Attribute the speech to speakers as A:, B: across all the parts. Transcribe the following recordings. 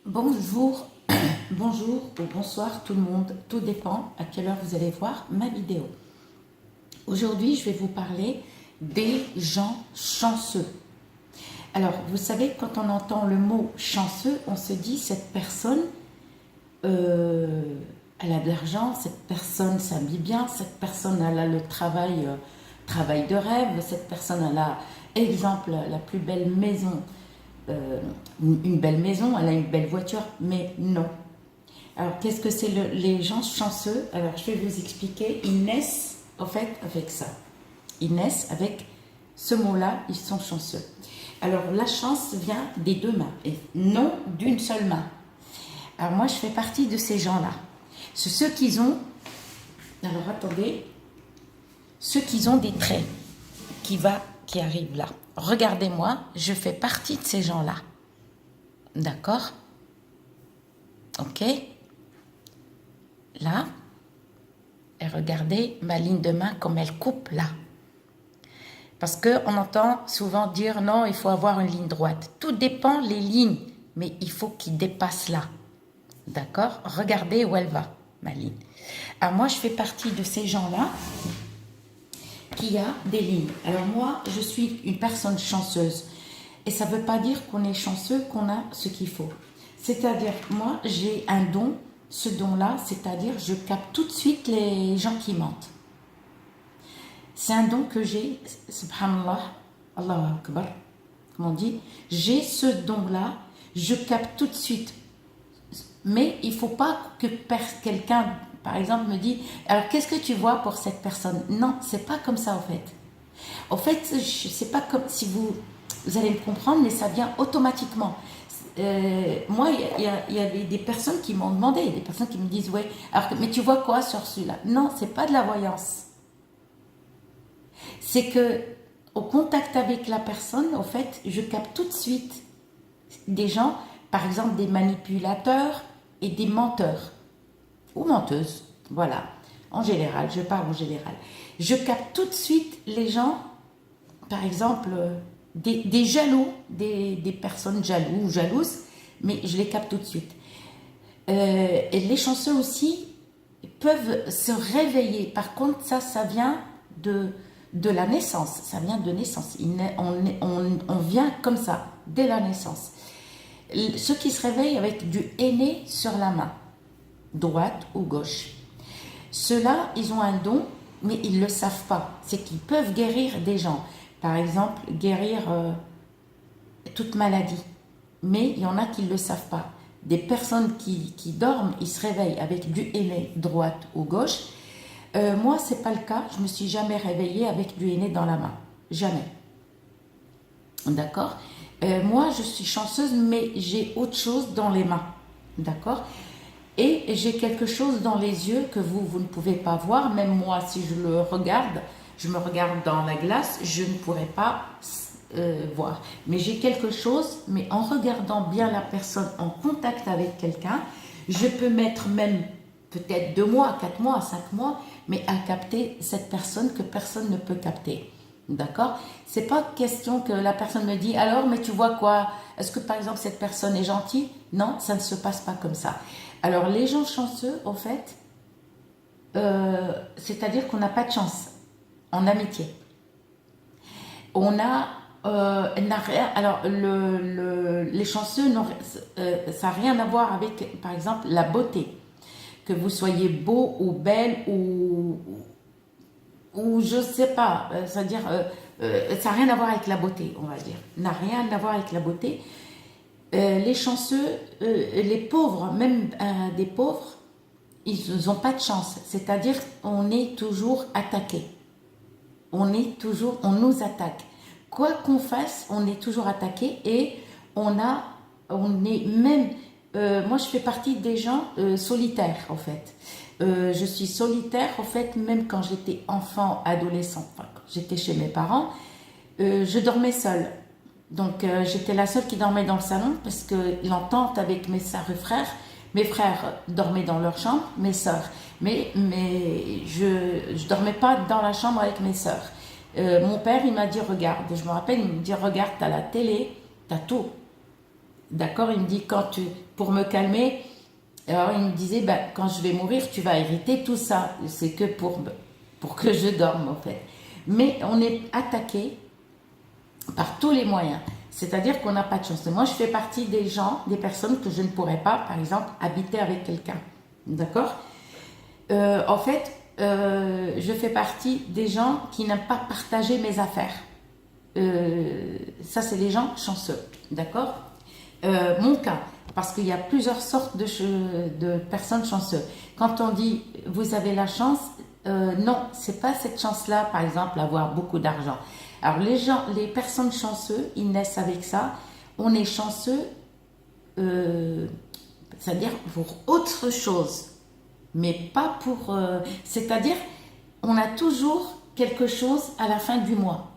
A: Bonjour, bonjour ou bonsoir tout le monde, tout dépend à quelle heure vous allez voir ma vidéo. Aujourd'hui, je vais vous parler des gens chanceux. Alors, vous savez, quand on entend le mot chanceux, on se dit cette personne, elle a de l'argent, cette personne s'habille bien, cette personne elle a le travail de rêve, cette personne elle a, exemple, la plus belle maison, une belle maison, elle a une belle voiture, mais non. Alors, qu'est-ce que c'est les gens chanceux? Alors, je vais vous expliquer. Ils naissent, en fait, avec ça. Ils naissent avec ce mot-là, ils sont chanceux. Alors, la chance vient des deux mains, et non d'une seule main. Alors, moi, je fais partie de ces gens-là. C'est ceux qui ont... Alors, attendez. Ceux qui ont des traits qui arrivent là. Regardez-moi, je fais partie de ces gens-là. D'accord? Ok? Là. Et regardez ma ligne de main comme elle coupe là. Parce qu'on entend souvent dire non, il faut avoir une ligne droite. Tout dépend les lignes, mais il faut qu'il dépasse là. D'accord? Regardez où elle va, ma ligne. Alors moi, je fais partie de ces gens-là qui a des lignes. Alors moi, je suis une personne chanceuse. Et ça ne veut pas dire qu'on est chanceux, qu'on a ce qu'il faut. C'est-à-dire, moi, j'ai un don, ce don-là, c'est-à-dire, je capte tout de suite les gens qui mentent. C'est un don que j'ai, subhanallah, Allahu Akbar, comme on dit, j'ai ce don-là, je capte tout de suite. Mais il ne faut pas que quelqu'un, par exemple, me dise, alors qu'est-ce que tu vois pour cette personne? Non, c'est pas comme ça, en fait. En fait, c'est pas comme si vous allez me comprendre, mais ça vient automatiquement. Moi, il y avait des personnes qui m'ont demandé, des personnes qui me disent, ouais, alors, mais tu vois quoi sur celui-là? Non, c'est pas de la voyance. C'est que, au contact avec la personne, en fait, je capte tout de suite des gens, par exemple des manipulateurs et des menteurs ou menteuses, voilà. En général, je parle en général. Je capte tout de suite les gens, par exemple, des jaloux, des personnes jaloux ou jalouses, mais je les capte tout de suite. Et les chanceux aussi peuvent se réveiller. Par contre, ça vient de la naissance. Ça vient de naissance. On vient comme ça, dès la naissance. Ceux qui se réveillent avec du henné sur la main, droite ou gauche. Ceux-là, ils ont un don, mais ils ne le savent pas. C'est qu'ils peuvent guérir des gens. Par exemple, guérir toute maladie. Mais il y en a qui ne le savent pas. Des personnes qui dorment, ils se réveillent avec du henné droite ou gauche. Moi, ce n'est pas le cas. Je ne me suis jamais réveillée avec du henné dans la main. Jamais. D'accord? Moi, je suis chanceuse, mais j'ai autre chose dans les mains. D'accord? Et j'ai quelque chose dans les yeux que vous ne pouvez pas voir. Même moi, si je le regarde, je me regarde dans la glace, je ne pourrais pas voir. Mais j'ai quelque chose, mais en regardant bien la personne, en contact avec quelqu'un, je peux mettre même peut-être 2 mois, 4 mois, 5 mois, mais à capter cette personne que personne ne peut capter. D'accord? C'est pas question que la personne me dit alors, mais tu vois quoi? Est-ce que par exemple cette personne est gentille? Non, ça ne se passe pas comme ça. Alors les gens chanceux, en fait, c'est-à-dire qu'on n'a pas de chance en amitié. On n'a rien. Alors les chanceux, ça n'a rien à voir avec, par exemple, la beauté. Que vous soyez beau ou belle ou je ne sais pas, c'est-à-dire, ça n'a rien à voir avec la beauté, on va dire. N'a rien à voir avec la beauté. Les chanceux, les pauvres, même des pauvres, ils n'ont pas de chance. C'est-à-dire, on est toujours attaqué. On nous attaque. Quoi qu'on fasse, on est toujours attaqué et on est même... moi, je fais partie des gens solitaires, en fait. Je suis solitaire, en fait, même quand j'étais enfant, adolescent, enfin, quand j'étais chez mes parents, je dormais seule. Donc, j'étais la seule qui dormait dans le salon parce que l'entente avec mes sœurs et frères, mes frères dormaient dans leur chambre, mes sœurs. Mais je dormais pas dans la chambre avec mes sœurs. Mon père, il m'a dit, regarde, je me rappelle, il me dit, regarde, t'as la télé, t'as tout. D'accord, il me dit, pour me calmer, alors il me disait, ben, quand je vais mourir, tu vas hériter tout ça. C'est que pour que je dorme, en fait. Mais on est attaqué par tous les moyens. C'est-à-dire qu'on n'a pas de chance. Moi, je fais partie des gens, des personnes que je ne pourrais pas, par exemple, habiter avec quelqu'un. D'accord? En fait, je fais partie des gens qui n'aiment pas partager mes affaires. Ça, c'est les gens chanceux. D'accord? Mon cas, parce qu'il y a plusieurs sortes de personnes chanceuses. Quand on dit vous avez la chance, non, c'est pas cette chance-là, par exemple, avoir beaucoup d'argent. Alors les personnes chanceuses, ils naissent avec ça. On est chanceux, c'est-à-dire pour autre chose, mais pas pour. C'est-à-dire, on a toujours quelque chose à la fin du mois.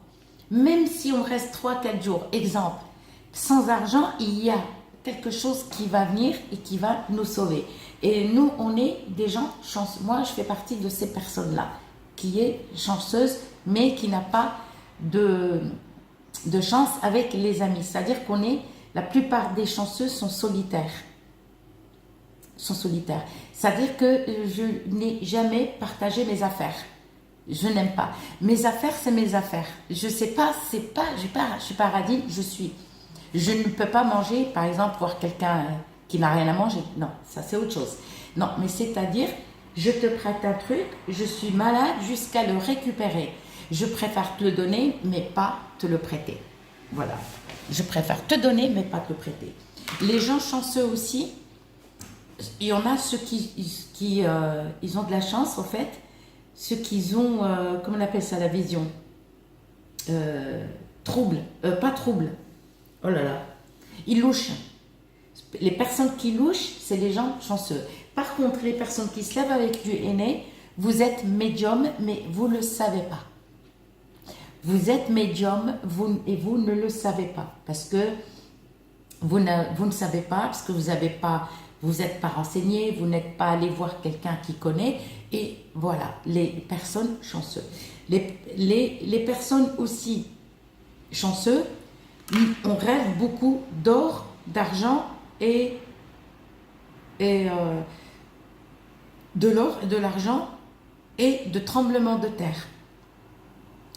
A: Même si on reste 3-4 jours, exemple, sans argent, il y a quelque chose qui va venir et qui va nous sauver. Et nous, on est des gens chanceux. Moi, je fais partie de ces personnes-là, qui est chanceuse, mais qui n'a pas de chance avec les amis. C'est-à-dire qu'on est, la plupart des chanceux sont solitaires. C'est-à-dire que je n'ai jamais partagé mes affaires. Je n'aime pas. Mes affaires, c'est mes affaires. Je sais pas, je suis pas radine, je ne peux pas manger, par exemple, voir quelqu'un qui n'a rien à manger. Non, ça c'est autre chose. Non, mais c'est-à-dire, je te prête un truc, je suis malade jusqu'à le récupérer. Je préfère te le donner, mais pas te le prêter. Voilà. Je préfère te donner, mais pas te le prêter. Les gens chanceux aussi, il y en a ceux qui ils ont de la chance, en fait. Ceux qui ont, comment on appelle ça, la vision trouble, pas trouble. Oh là là. Ils louchent. Les personnes qui louchent, c'est les gens chanceux. Par contre, les personnes qui se lèvent avec du henné, vous êtes médium, mais vous ne le savez pas. Vous êtes médium et vous ne le savez pas. Parce que vous ne savez pas, parce que vous n'êtes pas renseigné, vous n'êtes pas allé voir quelqu'un qui connaît. Et voilà, les personnes chanceuses. Les personnes aussi chanceuses, on rêve beaucoup d'or, d'argent et de l'or et de l'argent et de tremblements de terre.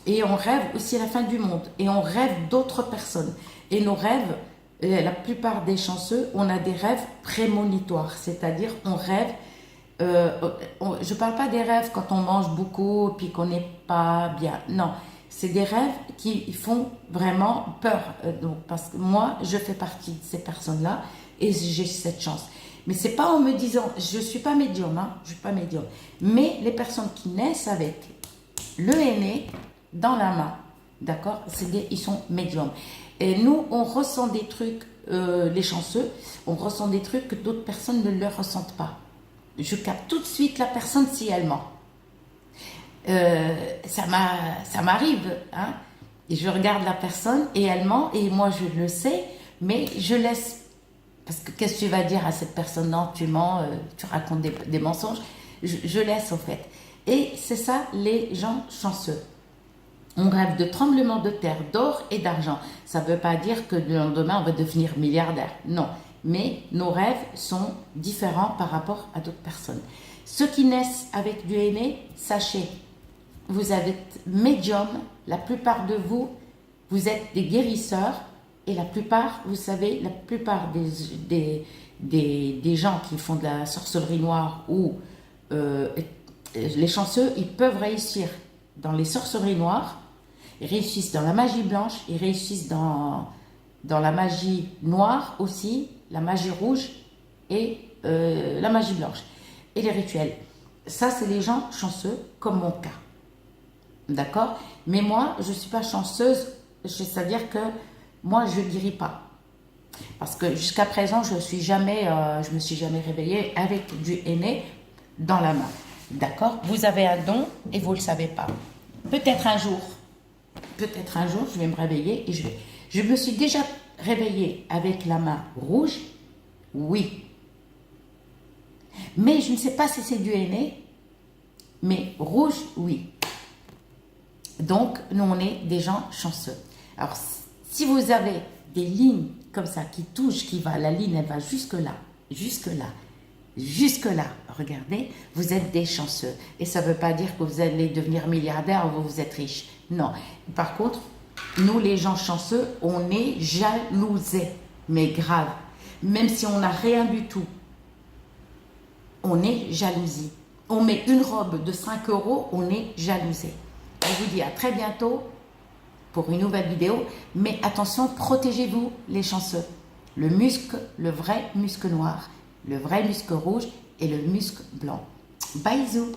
A: Et on rêve aussi à la fin du monde. Et on rêve d'autres personnes. Et nos rêves, la plupart des chanceux, on a des rêves prémonitoires. C'est-à-dire, on rêve. Je ne parle pas des rêves quand on mange beaucoup et puis qu'on n'est pas bien. Non, c'est des rêves qui font vraiment peur. Donc, parce que moi, je fais partie de ces personnes-là et j'ai cette chance. Mais c'est pas en me disant, je ne suis pas médium, hein, je suis pas médium. Mais les personnes qui naissent avec le henné dans la main, d'accord, ils sont médiums. Et nous, on ressent des trucs, les chanceux, on ressent des trucs que d'autres personnes ne le ressentent pas. Je capte tout de suite la personne si elle ment. Ça m'arrive, hein, et je regarde la personne et elle ment, et moi je le sais, mais je laisse, parce que qu'est-ce que tu vas dire à cette personne? Non, tu mens, tu racontes des mensonges. Je laisse, en fait. Et c'est ça, les gens chanceux. On rêve de tremblements de terre, d'or et d'argent. Ça ne veut pas dire que le lendemain, on va devenir milliardaire. Non. Mais nos rêves sont différents par rapport à d'autres personnes. Ceux qui naissent avec du henné, sachez, vous êtes médium, la plupart de vous, vous êtes des guérisseurs, et la plupart, vous savez, la plupart des gens qui font de la sorcellerie noire ou les chanceux, ils peuvent réussir dans les sorcelleries noires, ils réussissent dans la magie blanche, ils réussissent dans la magie noire aussi, la magie rouge et la magie blanche. Et les rituels. Ça, c'est les gens chanceux, comme mon cas. D'accord? Mais moi, je ne suis pas chanceuse, c'est-à-dire que moi, je ne guéris pas. Parce que jusqu'à présent, je me suis jamais réveillée avec du henné dans la main. D'accord? Vous avez un don et vous ne le savez pas. Peut-être un jour, je vais me réveiller et je me suis déjà réveillée avec la main rouge, oui. Mais je ne sais pas si c'est du henné, mais rouge, oui. Donc, nous, on est des gens chanceux. Alors, si vous avez des lignes comme ça, qui touche, qui va, la ligne, elle va jusque là, jusque là, jusque là. Regardez, vous êtes des chanceux. Et ça ne veut pas dire que vous allez devenir milliardaire ou vous êtes riche. Non. Par contre, nous, les gens chanceux, on est jalousés, mais grave. Même si on n'a rien du tout, on est jalousie. On met une robe de 5 €, on est jalousé. Je vous dis à très bientôt pour une nouvelle vidéo. Mais attention, protégez-vous les chanceux. Le muscle, le vrai muscle noir, le vrai muscle rouge et le muscle blanc. Bisous.